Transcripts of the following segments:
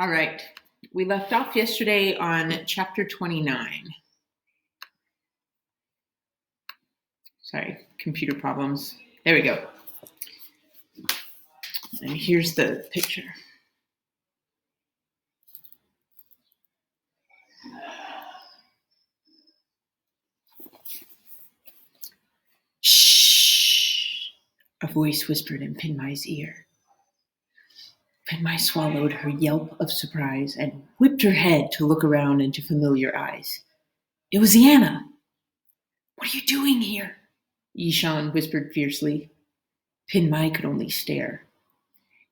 All right. We left off yesterday on chapter 29. Sorry, computer problems. There we go. And here's the picture. Shh! A voice whispered in Pinmai's ear. Pinmai swallowed her yelp of surprise and whipped her head to look around into familiar eyes. It was Yana. What are you doing here? Yishan whispered fiercely. Pinmai could only stare.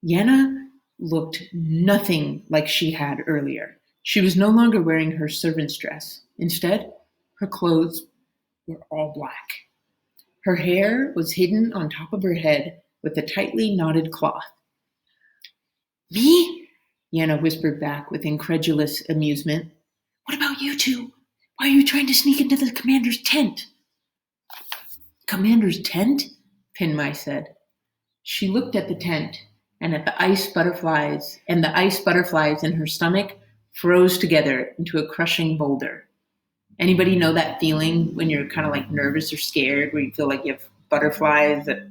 Yana looked nothing like she had earlier. She was no longer wearing her servant's dress. Instead, her clothes were all black. Her hair was hidden on top of her head with a tightly knotted cloth. Me? Yana whispered back with incredulous amusement. What about you two? Why are you trying to sneak into the commander's tent? Commander's tent? Pinmai said. She looked at the tent and at the ice butterflies, and the ice butterflies in her stomach froze together into a crushing boulder. Anybody know that feeling when you're kind of like nervous or scared, where you feel like you have butterflies that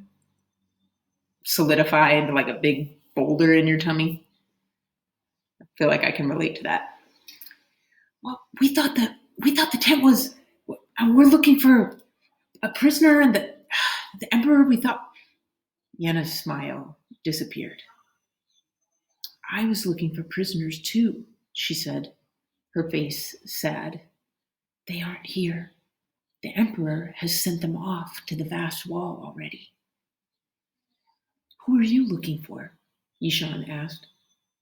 solidify into like a big boulder in your tummy? I feel like I can relate to that. Well, we thought the tent was. We're looking for a prisoner, and the emperor. We thought. Yana's smile disappeared. I was looking for prisoners too, she said, her face sad. They aren't here. The emperor has sent them off to the vast wall already. Who are you looking for? Yishan asked.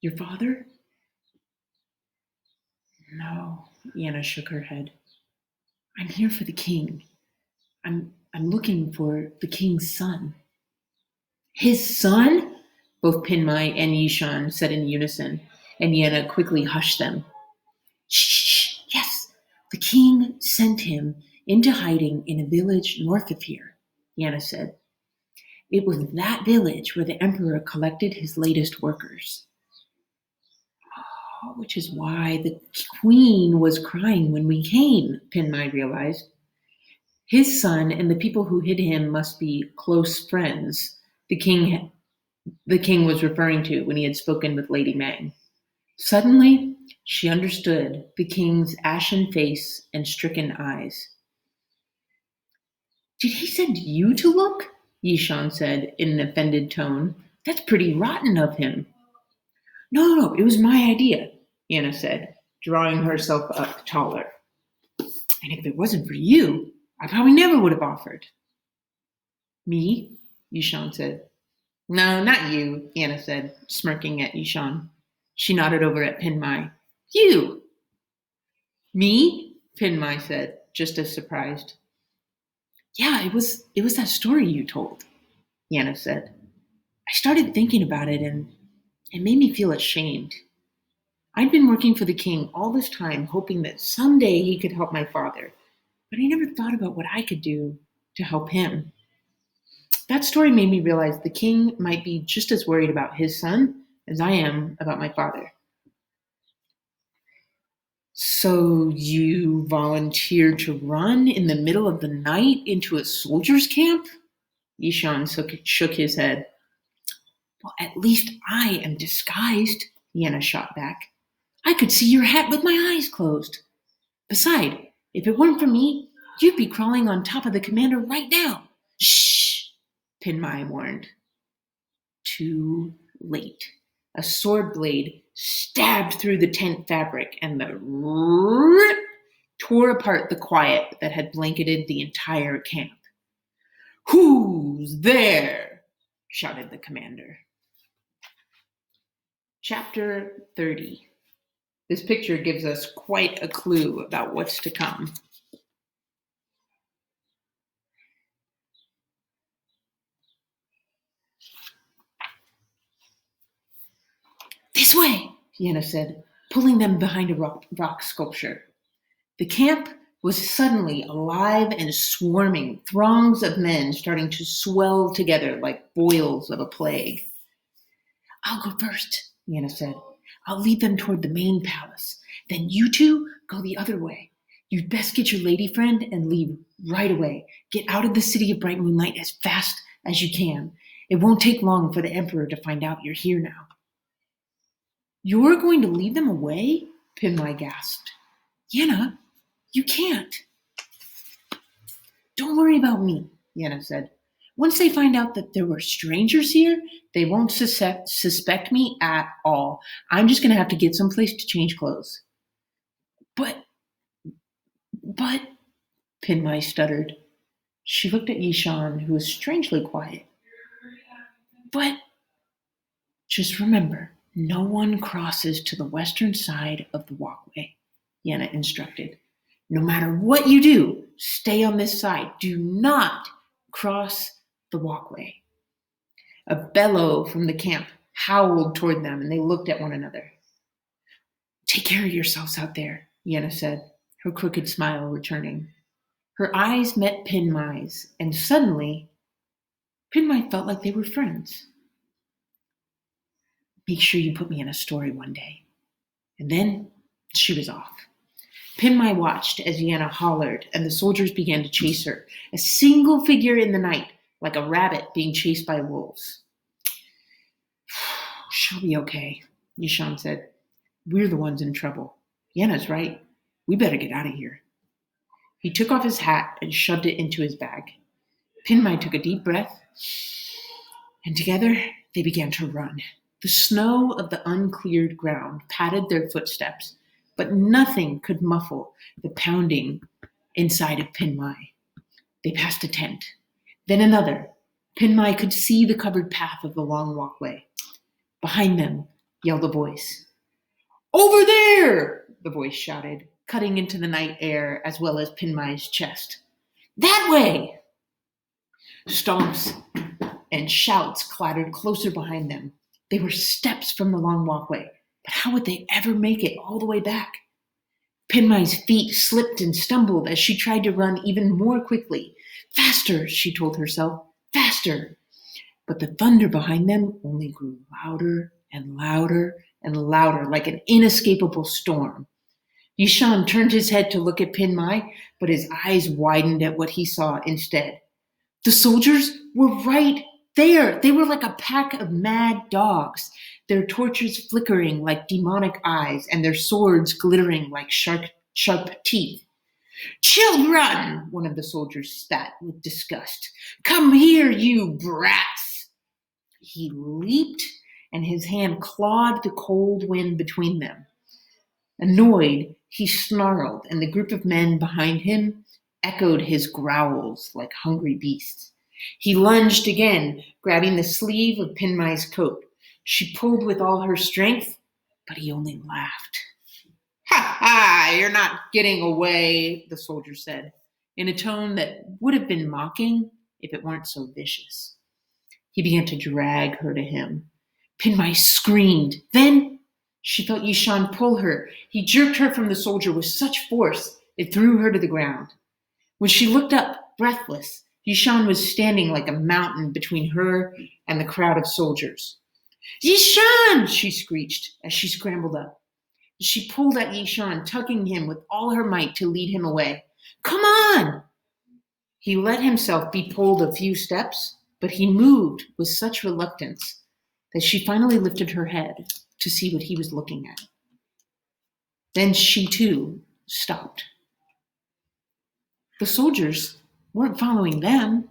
Your father? No, Yana shook her head. I'm here for the king. I'm looking for the king's son. His son? Both Pinmai and Yishan said in unison, and Yana quickly hushed them. Shh, yes, the king sent him into hiding in a village north of here, Yana said. It was that village where the emperor collected his latest workers. Oh, which is why the queen was crying when we came, Pinmai realized. His son and the people who hid him must be close friends, the king was referring to when he had spoken with Lady Mang. Suddenly, she understood the king's ashen face and stricken eyes. Did he send you to look? Yishan said in an offended tone. That's pretty rotten of him. No, it was my idea, Yana said, drawing herself up taller. And if it wasn't for you, I probably never would have offered. Me? Yishan said. No, not you, Yana said, smirking at Yishan. She nodded over at Pinmai. You! Me? Pinmai said, just as surprised. Yeah, it was that story you told, Yana said. I started thinking about it and it made me feel ashamed. I'd been working for the king all this time, hoping that someday he could help my father, but I never thought about what I could do to help him. That story made me realize the king might be just as worried about his son as I am about my father. So you volunteered to run in the middle of the night into a soldier's camp? Yishan shook his head. Well, at least I am disguised, Yana shot back. I could see your hat with my eyes closed. Besides, if it weren't for me, you'd be crawling on top of the commander right now. Shh, Pinmai warned. Too late. A sword blade stabbed through the tent fabric, and the rip tore apart the quiet that had blanketed the entire camp. Who's there? Shouted the commander. Chapter 30. This picture gives us quite a clue about what's to come. This way, Yana said, pulling them behind a rock sculpture. The camp was suddenly alive and swarming, throngs of men starting to swell together like boils of a plague. I'll go first, Yana said. I'll lead them toward the main palace. Then you two go the other way. You'd best get your lady friend and leave right away. Get out of the city of bright moonlight as fast as you can. It won't take long for the emperor to find out you're here now." "You're going to lead them away?" Pinmai gasped. "Yenna, you can't." "Don't worry about me," Yenna said. "Once they find out that there were strangers here, they won't suspect me at all. I'm just going to have to get someplace to change clothes." But, Pinmai stuttered. She looked at Yishan, who was strangely quiet. "But, just remember, no one crosses to the western side of the walkway," Yenna instructed. "No matter what you do, stay on this side. Do not cross the walkway." A bellow from the camp howled toward them, and they looked at one another. "Take care of yourselves out there," Yenna said, her crooked smile returning. Her eyes met Pinmai's, and suddenly, Pinmai felt like they were friends. "Make sure you put me in a story one day." And then she was off. Pinmai watched as Yenna hollered, and the soldiers began to chase her, a single figure in the night, like a rabbit being chased by wolves. "She'll be okay," Yishan said. "We're the ones in trouble. Yenna's right. We better get out of here." He took off his hat and shoved it into his bag. Pinmai took a deep breath, and together they began to run. The snow of the uncleared ground patted their footsteps, but nothing could muffle the pounding inside of Pinmai. They passed a tent, then another. Pinmai could see the covered path of the long walkway. Behind them yelled a voice. "Over there!" the voice shouted, cutting into the night air as well as Pinmai's chest. "That way!" Stomps and shouts clattered closer behind them. They were steps from the long walkway, but how would they ever make it all the way back? Pinmai's feet slipped and stumbled as she tried to run even more quickly. "Faster," she told herself, "faster." But the thunder behind them only grew louder and louder and louder, like an inescapable storm. Yishan turned his head to look at Pinmai, but his eyes widened at what he saw instead. The soldiers were right there. They were like a pack of mad dogs, their torches flickering like demonic eyes and their swords glittering like sharp teeth. "Children!" one of the soldiers spat with disgust. "Come here, you brats!" He leaped, and his hand clawed the cold wind between them. Annoyed, he snarled, and the group of men behind him echoed his growls like hungry beasts. He lunged again, grabbing the sleeve of Pinmai's coat. She pulled with all her strength, but he only laughed. "Ha ha! You're not getting away," the soldier said, in a tone that would have been mocking if it weren't so vicious. He began to drag her to him. Pinmai screamed. Then she felt Yishan pull her. He jerked her from the soldier with such force it threw her to the ground. When she looked up, breathless, Yishan was standing like a mountain between her and the crowd of soldiers. "Yishan!" she screeched as she scrambled up. She pulled at Yishan, tugging him with all her might to lead him away. "Come on!" He let himself be pulled a few steps, but he moved with such reluctance that she finally lifted her head to see what he was looking at. Then she too stopped. The soldiers weren't following them.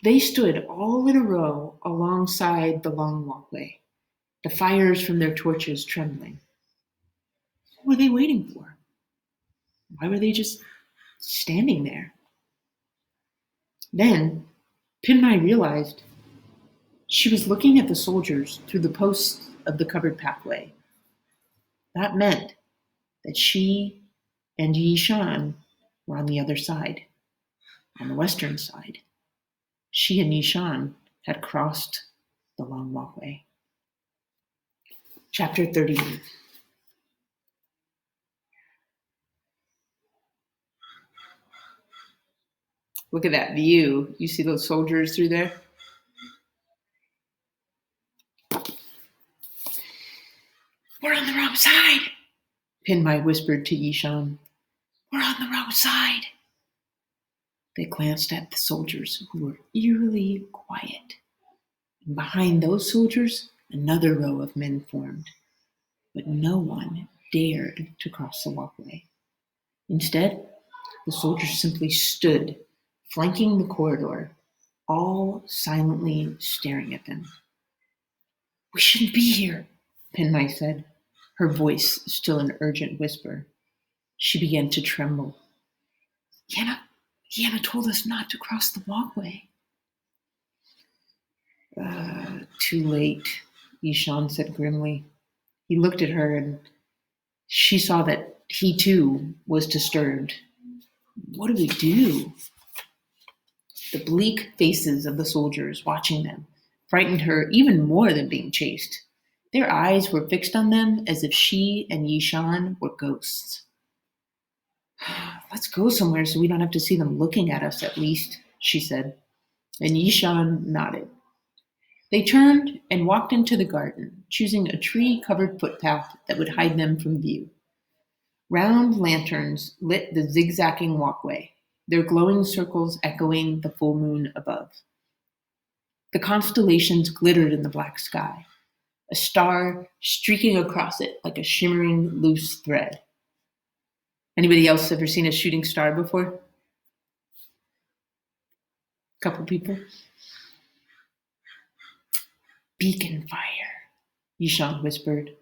They stood all in a row alongside the long walkway, the fires from their torches trembling. What were they waiting for? Why were they just standing there? Then Pinmai realized she was looking at the soldiers through the posts of the covered pathway. That meant that she and Yishan were on the other side, on the western side. She and Yishan had crossed the long walkway. Chapter 31. Look at that view. You see those soldiers through there? We're on the wrong side, Pinmai whispered to Yishan. We're on the wrong side. They glanced at the soldiers, who were eerily quiet. And behind those soldiers, another row of men formed. But no one dared to cross the walkway. Instead, the soldiers simply stood, flanking the corridor, all silently staring at them. We shouldn't be here, Pinmai said, her voice still an urgent whisper. She began to tremble. Yana told us not to cross the walkway. Too late, Yishan said grimly. He looked at her and she saw that he too was disturbed. What do we do? The bleak faces of the soldiers watching them frightened her even more than being chased. Their eyes were fixed on them as if she and Yishan were ghosts. Let's go somewhere so we don't have to see them looking at us at least, she said, and Yishan nodded. They turned and walked into the garden, choosing a tree-covered footpath that would hide them from view. Round lanterns lit the zigzagging walkway, their glowing circles echoing the full moon above. The constellations glittered in the black sky, a star streaking across it like a shimmering loose thread. Anybody else ever seen a shooting star before? Couple people? Beacon fire, Yishan whispered,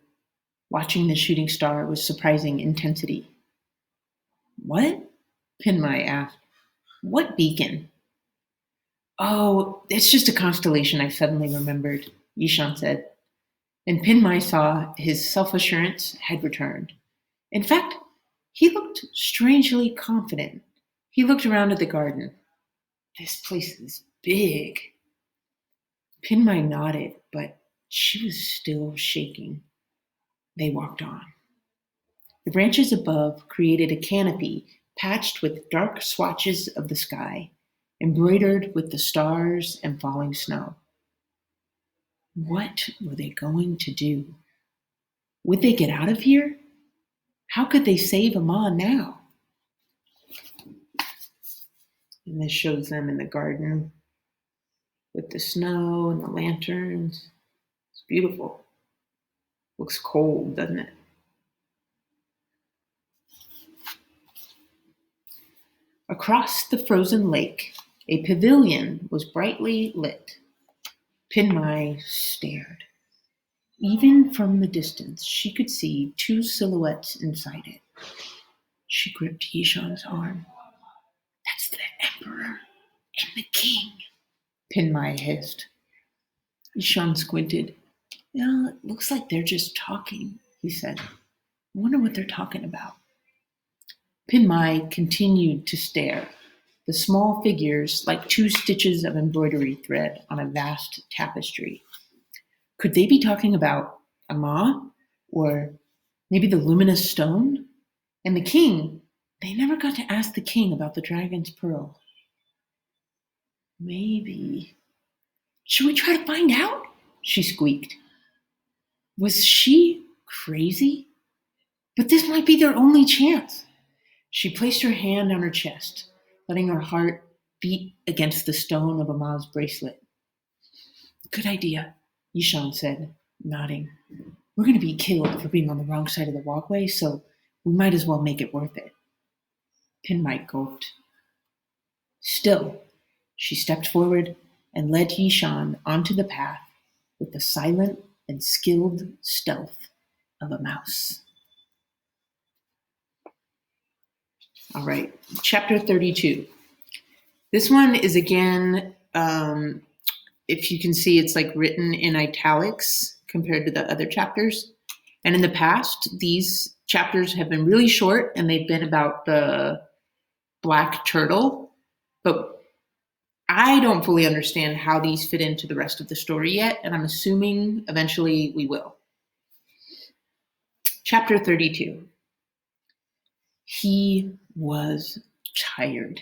watching the shooting star with surprising intensity. What? Pinmai asked. What beacon? Oh, it's just a constellation, I suddenly remembered, Yishan said. And Pinmai saw his self-assurance had returned. In fact, he looked strangely confident. He looked around at the garden. This place is big. Pinmai nodded, but she was still shaking. They walked on. The branches above created a canopy patched with dark swatches of the sky, embroidered with the stars and falling snow. What were they going to do? Would they get out of here? How could they save Amma now? And this shows them in the garden with the snow and the lanterns. It's beautiful. Looks cold, doesn't it? Across the frozen lake, a pavilion was brightly lit. Pinmai stared. Even from the distance, she could see two silhouettes inside it. She gripped Yishan's arm. That's the Emperor and the King, Pinmai hissed. Yishan squinted. It looks like they're just talking, he said. I wonder what they're talking about. Pinmai continued to stare, the small figures like two stitches of embroidery thread on a vast tapestry. Could they be talking about Amma? Or maybe the luminous stone? And the king, they never got to ask the king about the dragon's pearl. Maybe. Should we try to find out? She squeaked. Was she crazy? But this might be their only chance. She placed her hand on her chest, letting her heart beat against the stone of Amma's bracelet. Good idea, Yishan said, nodding. We're going to be killed for being on the wrong side of the walkway, so we might as well make it worth it. Pinmai gulped. Still, she stepped forward and led Yishan onto the path with the silent and skilled stealth of a mouse. All right, chapter 32. This one is again, if you can see, it's like written in italics compared to the other chapters. And in the past, these chapters have been really short and they've been about the black turtle. But I don't fully understand how these fit into the rest of the story yet, and I'm assuming eventually we will. Chapter 32. He was tired.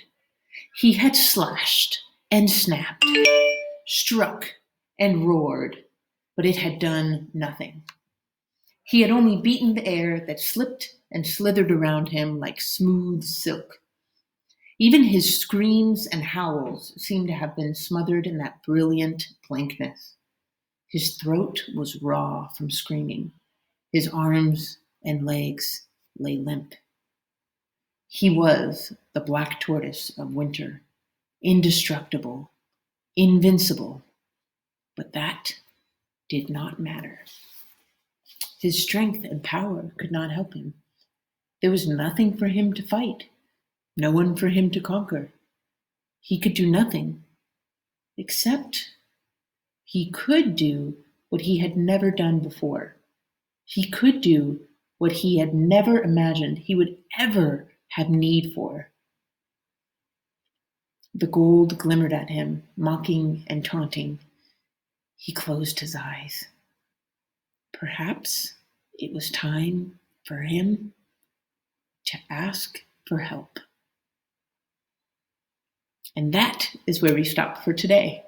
He had slashed and snapped, struck and roared, but it had done nothing. He had only beaten the air that slipped and slithered around him like smooth silk. Even his screams and howls seemed to have been smothered in that brilliant blankness. His throat was raw from screaming. His arms and legs lay limp. He was the black tortoise of winter, indestructible, invincible. But that did not matter. His strength and power could not help him. There was nothing for him to fight, no one for him to conquer. He could do nothing, except he could do what he had never done before. He could do what he had never imagined he would ever have need for. The gold glimmered at him, mocking and taunting. He closed his eyes. Perhaps it was time for him to ask for help. And that is where we stop for today.